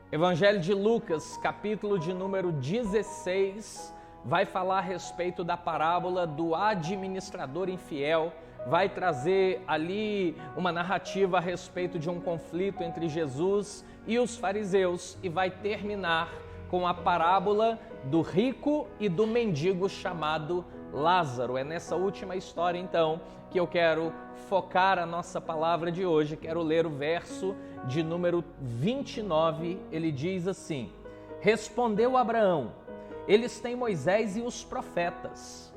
Evangelho de Lucas, capítulo de número 16, vai falar a respeito da parábola do administrador infiel, vai trazer ali uma narrativa a respeito de um conflito entre Jesus e os fariseus e vai terminar com a parábola do rico e do mendigo chamado Lázaro. É nessa última história, então, que eu quero focar a nossa palavra de hoje. Quero ler o verso de número 29. Ele diz assim: Respondeu Abraão: Eles têm Moisés e os profetas,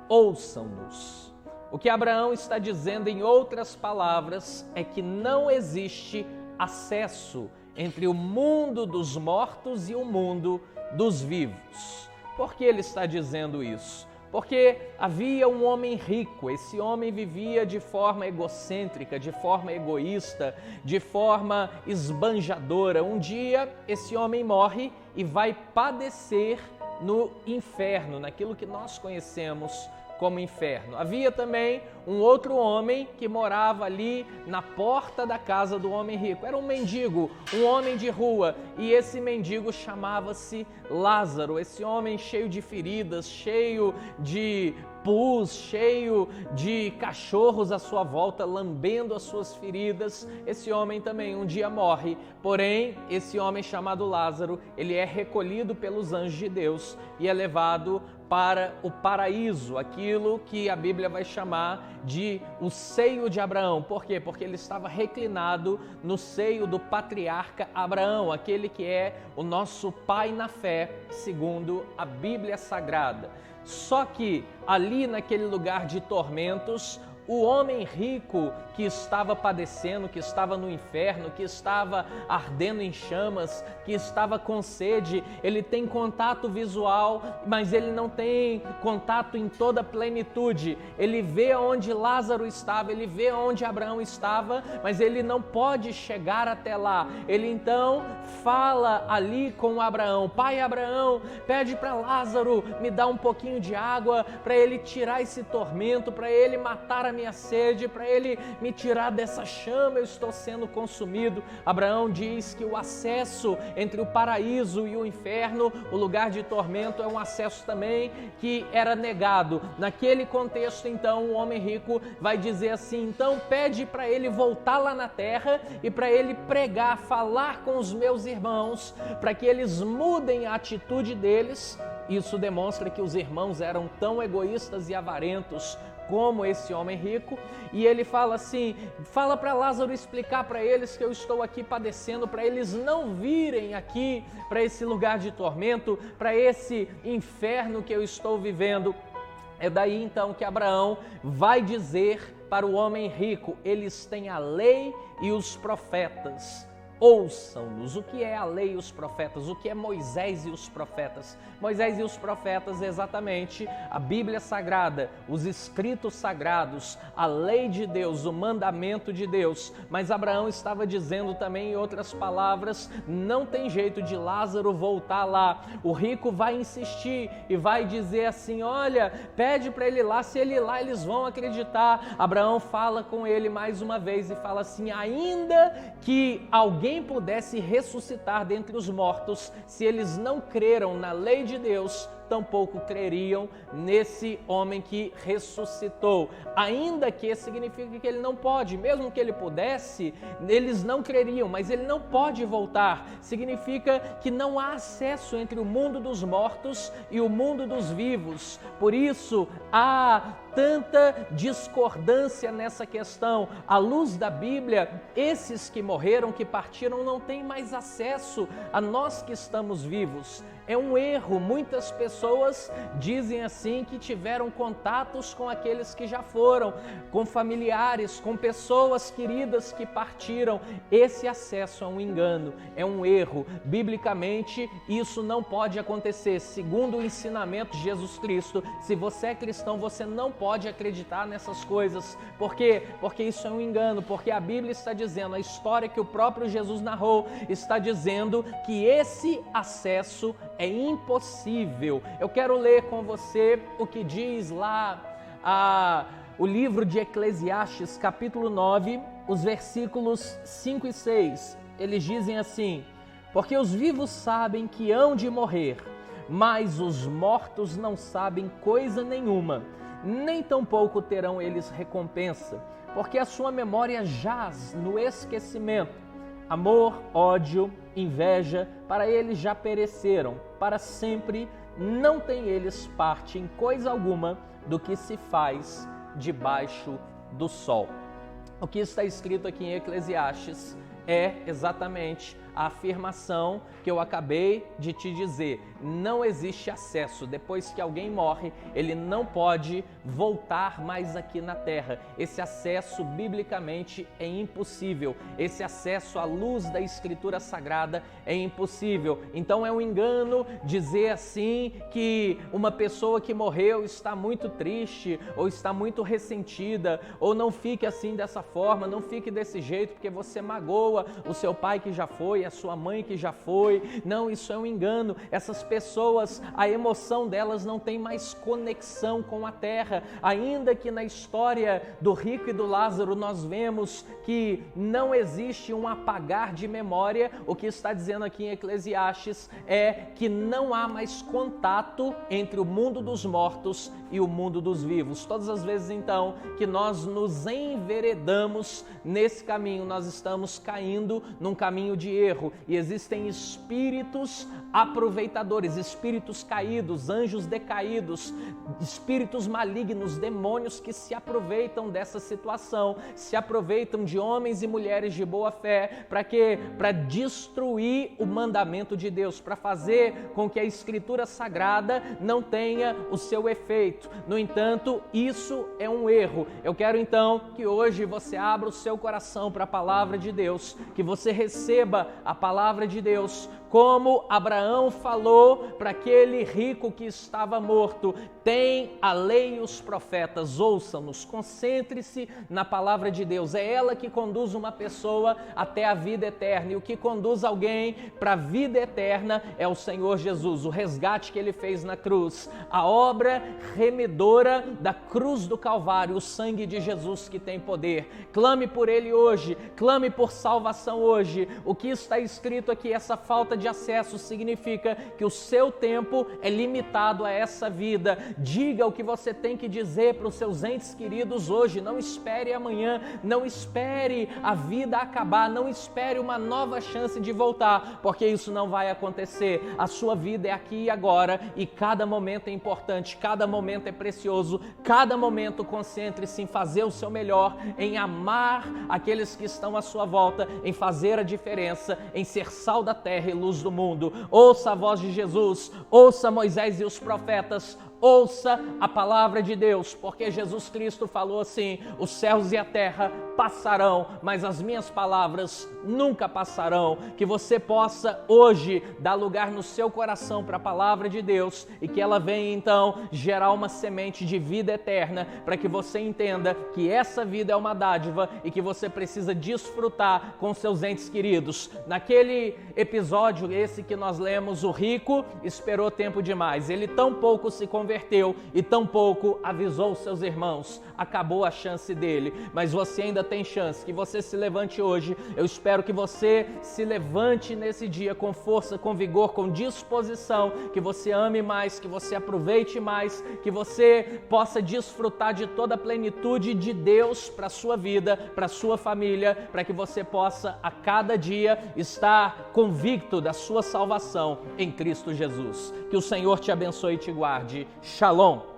ouçam-nos. O que Abraão está dizendo, em outras palavras, é que não existe acesso entre o mundo dos mortos e o mundo dos vivos. Por que ele está dizendo isso? Porque havia um homem rico, esse homem vivia de forma egocêntrica, de forma egoísta, de forma esbanjadora. Um dia esse homem morre e vai padecer no inferno, naquilo que nós conhecemos como inferno. Havia também um outro homem que morava ali na porta da casa do homem rico. Era um mendigo, um homem de rua, e esse mendigo chamava-se Lázaro. Esse homem cheio de feridas, cheio de pus, cheio de cachorros à sua volta, lambendo as suas feridas. Esse homem também um dia morre, porém esse homem chamado Lázaro, ele é recolhido pelos anjos de Deus e é levado para o paraíso, aquilo que a Bíblia vai chamar de o seio de Abraão. Por quê? Porque ele estava reclinado no seio do patriarca Abraão, aquele que é o nosso pai na fé, segundo a Bíblia Sagrada. Só que ali naquele lugar de tormentos, o homem rico que estava padecendo, que estava no inferno, que estava ardendo em chamas, que estava com sede, ele tem contato visual, mas ele não tem contato em toda a plenitude. Ele vê onde Lázaro estava, ele vê onde Abraão estava, mas ele não pode chegar até lá. Ele então fala ali com Abraão: Pai Abraão, pede para Lázaro me dar um pouquinho de água, para ele tirar esse tormento, para ele matar a minha sede, para ele me tirar dessa chama, eu estou sendo consumido. Abraão diz que o acesso entre o paraíso e o inferno, o lugar de tormento, é um acesso também que era negado. Naquele contexto, então, o homem rico vai dizer assim: então pede para ele voltar lá na terra e para ele pregar, falar com os meus irmãos, para que eles mudem a atitude deles. Isso demonstra que os irmãos eram tão egoístas e avarentos como esse homem rico, e ele fala assim: fala para Lázaro explicar para eles que eu estou aqui padecendo, para eles não virem aqui para esse lugar de tormento, para esse inferno que eu estou vivendo. É daí então que Abraão vai dizer para o homem rico: eles têm a lei e os profetas, ouçam-nos. O que é a lei e os profetas? O que é Moisés e os profetas? Moisés e os profetas é exatamente a Bíblia Sagrada, os escritos sagrados, a lei de Deus, o mandamento de Deus. Mas Abraão estava dizendo também, em outras palavras, não tem jeito de Lázaro voltar lá. O rico vai insistir e vai dizer assim: olha, pede para ele ir lá, se ele ir lá eles vão acreditar. Abraão fala com ele mais uma vez e fala assim: ainda que alguém pudesse ressuscitar dentre os mortos, se eles não creram na lei de Deus, tampouco creriam nesse homem que ressuscitou. Ainda que significa que ele não pode, mesmo que ele pudesse, eles não creriam, mas ele não pode voltar. Significa que não há acesso entre o mundo dos mortos e o mundo dos vivos. Por isso há tanta discordância nessa questão. À luz da Bíblia, esses que morreram, que partiram, não têm mais acesso a nós que estamos vivos. É um erro. Muitas pessoas dizem assim que tiveram contatos com aqueles que já foram, com familiares, com pessoas queridas que partiram. Esse acesso é um engano, é um erro. Biblicamente, isso não pode acontecer. Segundo o ensinamento de Jesus Cristo, se você é cristão, você não pode acreditar nessas coisas. Por quê? Porque isso é um engano, porque a Bíblia está dizendo, a história que o próprio Jesus narrou, está dizendo que esse acesso é impossível. Eu quero ler com você o que diz lá o livro de Eclesiastes, capítulo 9, os versículos 5 e 6. Eles dizem assim: Porque os vivos sabem que hão de morrer, mas os mortos não sabem coisa nenhuma, nem tampouco terão eles recompensa, porque a sua memória jaz no esquecimento. Amor, ódio, inveja, para eles já pereceram, para sempre não têm eles parte em coisa alguma do que se faz debaixo do sol. O que está escrito aqui em Eclesiastes é exatamente a afirmação que eu acabei de te dizer. Não existe acesso. Depois que alguém morre, ele não pode voltar mais aqui na terra. Esse acesso, biblicamente, é impossível. Esse acesso à luz da Escritura Sagrada é impossível. Então é um engano dizer assim que uma pessoa que morreu está muito triste, ou está muito ressentida, ou não fique assim dessa forma, não fique desse jeito, porque você magoa o seu pai que já foi, a sua mãe que já foi. Não, isso é um engano. Essas pessoas, a emoção delas não tem mais conexão com a terra. Ainda que na história do rico e do Lázaro nós vemos que não existe um apagar de memória, o que está dizendo aqui em Eclesiastes é que não há mais contato entre o mundo dos mortos e o mundo dos vivos. Todas as vezes então que nós nos enveredamos nesse caminho, nós estamos caindo num caminho de erro, e existem espíritos aproveitadores, espíritos caídos, anjos decaídos, espíritos malignos, demônios que se aproveitam dessa situação, se aproveitam de homens e mulheres de boa fé. Para quê? Para destruir o mandamento de Deus, para fazer com que a Escritura Sagrada não tenha o seu efeito. No entanto, isso é um erro. Eu quero então que hoje você abra o seu coração para a palavra de Deus, que você receba a palavra de Deus, como Abraão falou para aquele rico que estava morto: tem a lei e os profetas, ouçam-nos, concentre-se na palavra de Deus. É ela que conduz uma pessoa até a vida eterna, e o que conduz alguém para a vida eterna é o Senhor Jesus, o resgate que Ele fez na cruz, a obra remedora da cruz do Calvário, o sangue de Jesus que tem poder. Clame por Ele hoje, clame por salvação hoje. O que está escrito aqui, essa falta de acesso, significa que o seu tempo é limitado a essa vida. Diga o que você tem que dizer para os seus entes queridos hoje. Não espere amanhã, não espere a vida acabar, não espere uma nova chance de voltar, porque isso não vai acontecer. A sua vida é aqui e agora, e cada momento é importante, cada momento é precioso, cada momento concentre-se em fazer o seu melhor, em amar aqueles que estão à sua volta, em fazer a diferença, em ser sal da terra e luz do mundo. Ouça a voz de Jesus, ouça Moisés e os profetas, ouça a palavra de Deus, porque Jesus Cristo falou assim: os céus e a terra passarão, mas as minhas palavras nunca passarão. Que você possa hoje dar lugar no seu coração para a palavra de Deus, e que ela venha então gerar uma semente de vida eterna, para que você entenda que essa vida é uma dádiva e que você precisa desfrutar com seus entes queridos. Naquele episódio, esse que nós lemos, o rico esperou tempo demais, ele tão pouco se converteu e tão pouco avisou os seus irmãos. Acabou a chance dele, mas você ainda tem chance. Que você se levante hoje. Eu espero que você se levante nesse dia com força, com vigor, com disposição, que você ame mais, que você aproveite mais, que você possa desfrutar de toda a plenitude de Deus para a sua vida, para a sua família, para que você possa a cada dia estar convicto da sua salvação em Cristo Jesus. Que o Senhor te abençoe e te guarde. Shalom!